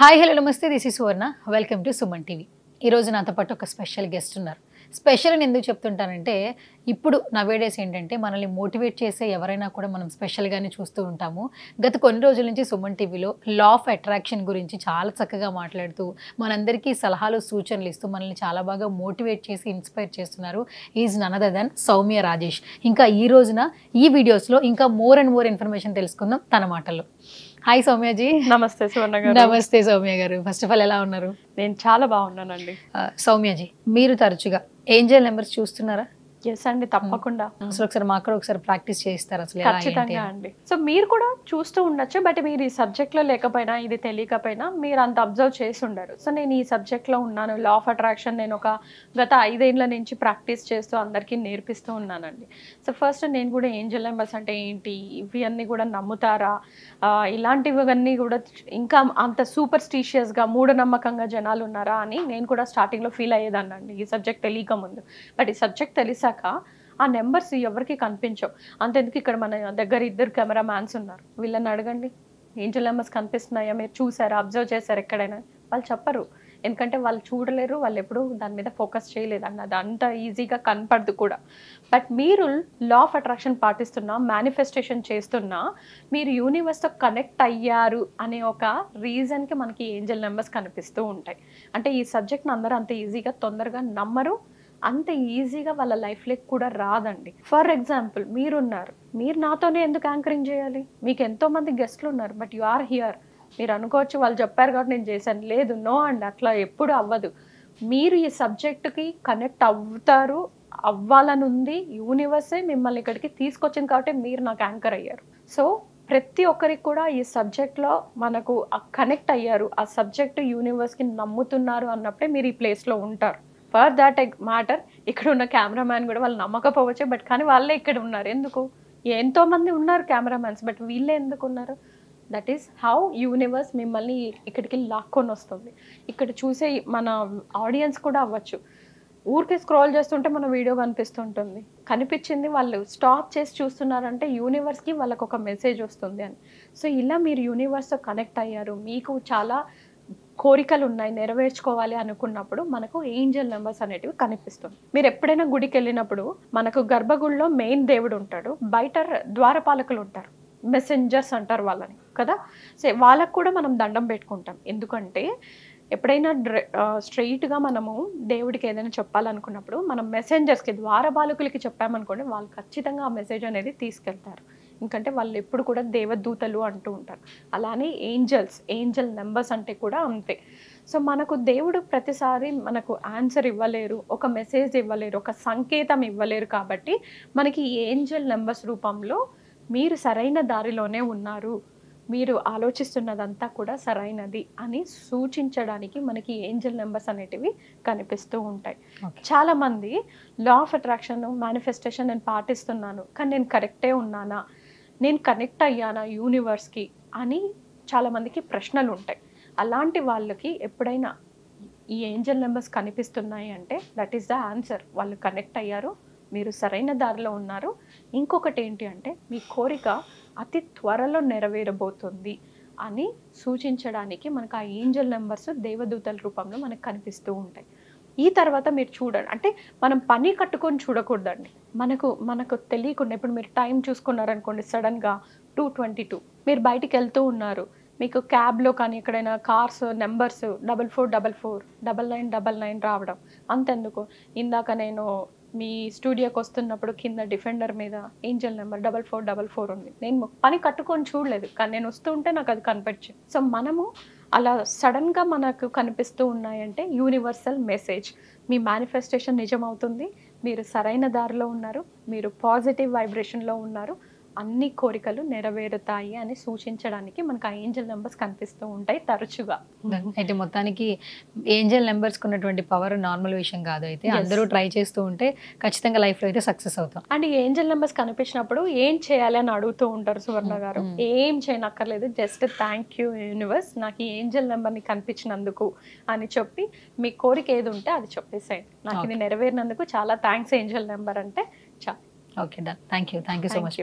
Hi hello నమస్తే this is Suvarna welcome to Suman TV. ఈరోజు నాతో పాటు ఒక స్పెషల్ గెస్ట్ ఉన్నారు. స్పెషల్ అని ఎందుకు చెప్తుంటానంటే ఇప్పుడు నవేడేస్ ఏంటంటే మనల్ని మోటివేట్ చేసే ఎవరైనా కూడా మనం స్పెషల్గానే చూస్తూ ఉంటాము. గత కొన్ని రోజుల నుంచి సుమన్ టీవీలో లా ఆఫ్ అట్రాక్షన్ గురించి చాలా చక్కగా మాట్లాడుతూ మనందరికీ సలహాలు సూచనలు ఇస్తూ మనల్ని చాలా బాగా మోటివేట్ చేసి ఇన్స్పైర్ చేస్తున్నారు. Is none other than Soumya Rajesh. ఇంకా ఈ రోజున ఈ వీడియోస్లో ఇంకా మోర్ అండ్ మోర్ ఇన్ఫర్మేషన్ తెలుసుకుందాం తన మాటల్లో. హాయ్ సౌమ్యజీ. నమస్తే సువర్ణ గారు. నమస్తే సౌమ్య గారు. ఫస్ట్ ఆఫ్ ఆల్ ఎలా ఉన్నారు? నేను చాలా బాగున్నానండి. సౌమ్యజీ, మీరు తరచుగా ఏంజల్ నెంబర్స్ చూస్తున్నారా? ఎస్ అండి, తప్పకుండా. అసలు ఒకసారి మాకు కూడా ఒకసారి ప్రాక్టీస్ చేయిస్తారు అసలు ఎలా ఏంటి ఖచ్చితంగా అని? అండి. సో మీరు కూడా చూస్తూ ఉండొచ్చు, బట్ మీరు ఈ సబ్జెక్ట్ లో లేకపోయినా, ఇది తెలియకపోయినా మీరు అంత అబ్జర్వ్ చేసి ఉండరు. సో నేను ఈ సబ్జెక్ట్ లో ఉన్నాను. లా ఆఫ్ అట్రాక్షన్ నేను ఒక గత 5 ఏళ్ల నుంచి ప్రాక్టీస్ చేస్తూ అందరికీ నేర్పిస్తూ ఉన్నానండి. సో ఫస్ట్ నేను కూడా ఏంజల్ నెంబర్స్ అంటే ఏంటి, ఇవి అన్నీ కూడా నమ్ముతారా, ఇలాంటివన్నీ కూడా ఇంకా అంత సూపర్స్టిషియస్ గా మూఢనమ్మకంగా జనాలు ఉన్నారా అని నేను కూడా స్టార్టింగ్ లో ఫీల్ అయ్యేదాన్ని అండి, ఈ సబ్జెక్ట్ తెలియక ముందు. బట్ ఈ సబ్జెక్ట్ తెలిసాక ఆ నెంబర్స్ ఎవరికి కనిపించవు. అంతెందుకు, ఇక్కడ మన దగ్గర 2 కెమెరా మ్యాన్స్ ఉన్నారు, వీళ్ళని అడగండి ఏంజల్ నెంబర్స్ కనిపిస్తున్నాయా, మీరు చూసారా, అబ్జర్వ్ చేశారు ఎక్కడైనా, వాళ్ళు చెప్పరు. ఎందుకంటే వాళ్ళు చూడలేరు, వాళ్ళు ఎప్పుడు దాని మీద ఫోకస్ చేయలేదు అన్నది, అంత ఈజీగా కనపడదు కూడా. బట్ మీరు లా ఆఫ్ అట్రాక్షన్ పాటిస్తున్నా, మేనిఫెస్టేషన్ చేస్తున్నా, మీరు యూనివర్స్తో కనెక్ట్ అయ్యారు అనే ఒక రీజన్కి మనకి ఏంజల్ నెంబర్స్ కనిపిస్తూ ఉంటాయి. అంటే ఈ సబ్జెక్ట్ని అందరూ అంత ఈజీగా తొందరగా నమ్మరు, అంత ఈజీగా వాళ్ళ లైఫ్లోకి కూడా రాదండి. ఫర్ ఎగ్జాంపుల్ మీరున్నారు, మీరు నాతోనే ఎందుకు యాంకరింగ్ చేయాలి, మీకు ఎంతోమంది గెస్ట్లు ఉన్నారు, బట్ యు ఆర్ హియర్. మీరు అనుకోవచ్చు వాళ్ళు చెప్పారు కాబట్టి నేను చేశాను, లేదు, నో అండి, అట్లా ఎప్పుడు అవ్వదు. మీరు ఈ సబ్జెక్టుకి కనెక్ట్ అవుతారు, అవ్వాలని ఉంది, యూనివర్సే మిమ్మల్ని ఇక్కడికి తీసుకొచ్చింది కాబట్టి మీరు నాకు యాంకర్ అయ్యారు. సో ప్రతి ఒక్కరికి కూడా ఈ సబ్జెక్ట్లో మనకు కనెక్ట్ అయ్యారు, ఆ సబ్జెక్టు యూనివర్స్కి నమ్ముతున్నారు అన్నప్పుడే మీరు ఈ ప్లేస్లో ఉంటారు. ఫర్ దాట్ మ్యాటర్ ఇక్కడ ఉన్న కెమెరామ్యాన్ కూడా వాళ్ళు నమ్మకపోవచ్చు, బట్ కానీ వాళ్ళే ఇక్కడ ఉన్నారు. ఎందుకు? ఎంతోమంది ఉన్నారు కెమెరామ్యాన్స్, బట్ వీళ్ళే ఎందుకు ఉన్నారు? దట్ ఈస్ హౌ యూనివర్స్ మిమ్మల్ని ఇక్కడికి లాక్కొని వస్తుంది. ఇక్కడ చూసే మన ఆడియన్స్ కూడా అవ్వచ్చు, ఊరికే స్క్రోల్ చేస్తుంటే మన వీడియో కనిపిస్తుంటుంది, కనిపించింది వాళ్ళు స్టాప్ చేసి చూస్తున్నారంటే యూనివర్స్కి వాళ్ళకు ఒక మెసేజ్ వస్తుంది అని. సో ఇలా మీరు యూనివర్స్తో కనెక్ట్ అయ్యారు, మీకు చాలా కోరికలు ఉన్నాయి, నెరవేర్చుకోవాలి అనుకున్నప్పుడు మనకు ఏంజల్ నెంబర్స్ అనేటివి కనిపిస్తుంది. మీరు ఎప్పుడైనా గుడికి వెళ్ళినప్పుడు మనకు గర్భగుడిలో మెయిన్ దేవుడు ఉంటాడు, బయట ద్వారపాలకులు ఉంటారు, మెసెంజర్స్ అంటారు వాళ్ళని కదా. సో వాళ్ళకు కూడా మనం దండం పెట్టుకుంటాం. ఎందుకంటే ఎప్పుడైనా స్ట్రైట్గా మనము దేవుడికి ఏదైనా చెప్పాలనుకున్నప్పుడు మనం మెసెంజర్స్కి, ద్వారపాలకులకి చెప్పామనుకోండి, వాళ్ళు ఖచ్చితంగా ఆ మెసేజ్ అనేది తీసుకెళ్తారు. ఎందుకంటే వాళ్ళు ఎప్పుడు కూడా దేవదూతలు అంటూ ఉంటారు. అలానే ఏంజల్ నెంబర్స్ అంటే కూడా అంతే. సో మనకు దేవుడు ప్రతిసారి మనకు ఆన్సర్ ఇవ్వలేరు, ఒక మెసేజ్ ఇవ్వలేరు, ఒక సంకేతం ఇవ్వలేరు. కాబట్టి మనకి ఈ ఏంజల్ నెంబర్స్ రూపంలో మీరు సరైన దారిలోనే ఉన్నారు, మీరు ఆలోచిస్తున్నదంతా కూడా సరైనది అని సూచించడానికి మనకి ఏంజల్ నెంబర్స్ అనేటివి కనిపిస్తూ ఉంటాయి. చాలామంది లా ఆఫ్ అట్రాక్షన్, మేనిఫెస్టేషన్ నేను పాటిస్తున్నాను, కానీ నేను కరెక్టే ఉన్నానా, నేను కనెక్ట్ అయ్యానా యూనివర్స్కి అని చాలామందికి ప్రశ్నలు ఉంటాయి. అలాంటి వాళ్ళకి ఎప్పుడైనా ఈ ఏంజల్ నెంబర్స్ కనిపిస్తున్నాయి అంటే దట్ ఈస్ ద ఆన్సర్. వాళ్ళు కనెక్ట్ అయ్యారు, మీరు సరైన దారిలో ఉన్నారు. ఇంకొకటి ఏంటి అంటే మీ కోరిక అతి త్వరలో నెరవేరబోతుంది అని సూచించడానికి మనకు ఆ ఏంజల్ నెంబర్స్ దేవదూతల రూపంలో మనకు కనిపిస్తూ ఉంటాయి. ఈ తర్వాత మీరు చూడండి, అంటే మనం పని కట్టుకొని చూడకూడదండి. మనకు తెలియకుండా ఇప్పుడు మీరు టైం చూసుకున్నారనుకోండి, సడన్గా 2:22 మీరు బయటికి వెళ్తూ ఉన్నారు, మీకు క్యాబ్లో కానీ ఎక్కడైనా కార్స్ నెంబర్స్ 4444 9999 రావడం. అంతెందుకు, ఇందాక నేను మీ స్టూడియోకి వస్తున్నప్పుడు కింద డిఫెండర్ మీద ఏంజల్ నెంబర్ 4444 ఉంది. నేను పని కట్టుకొని చూడలేదు, కానీ నేను వస్తూ ఉంటే నాకు అది కనిపించింది. సో మనము అలా సడన్గా మనకు కనిపిస్తూ ఉన్నాయంటే యూనివర్సల్ మెసేజ్, మీ మేనిఫెస్టేషన్ నిజమవుతుంది, మీరు సరైన దారిలో ఉన్నారు, మీరు పాజిటివ్ వైబ్రేషన్లో ఉన్నారు, అన్ని కోరికలు నెరవేరుతాయి అని సూచించడానికి మనకు ఆ ఏంజల్ నెంబర్స్ కనిపిస్తూ ఉంటాయి తరచుగా. అయితే మొత్తానికి ఏంజల్ నెంబర్స్ ఉన్నటువంటి పవర్ నార్మల్ విషయం కాదు. అయితే అందరూ ట్రై చేస్తూ ఉంటే ఖచ్చితంగా లైఫ్లో అయితే సక్సెస్ అవుతాం. అండ్ ఏంజల్ నెంబర్స్ కనిపించినప్పుడు ఏం చేయాలి అని అడుగుతూ ఉంటారు సువర్ణ గారు. ఏం చేయనక్కర్లేదు, జస్ట్ థ్యాంక్ యూ యూనివర్స్, నాకు ఈ ఏంజల్ నెంబర్ని కనిపించినందుకు అని చెప్పి మీ కోరిక ఏది ఉంటే అది చెప్పేసేయండి, నాకు ఇది నెరవేరినందుకు చాలా థ్యాంక్స్ ఏంజల్ నెంబర్ అంటే చాలు. Okay, done. Thank you so much.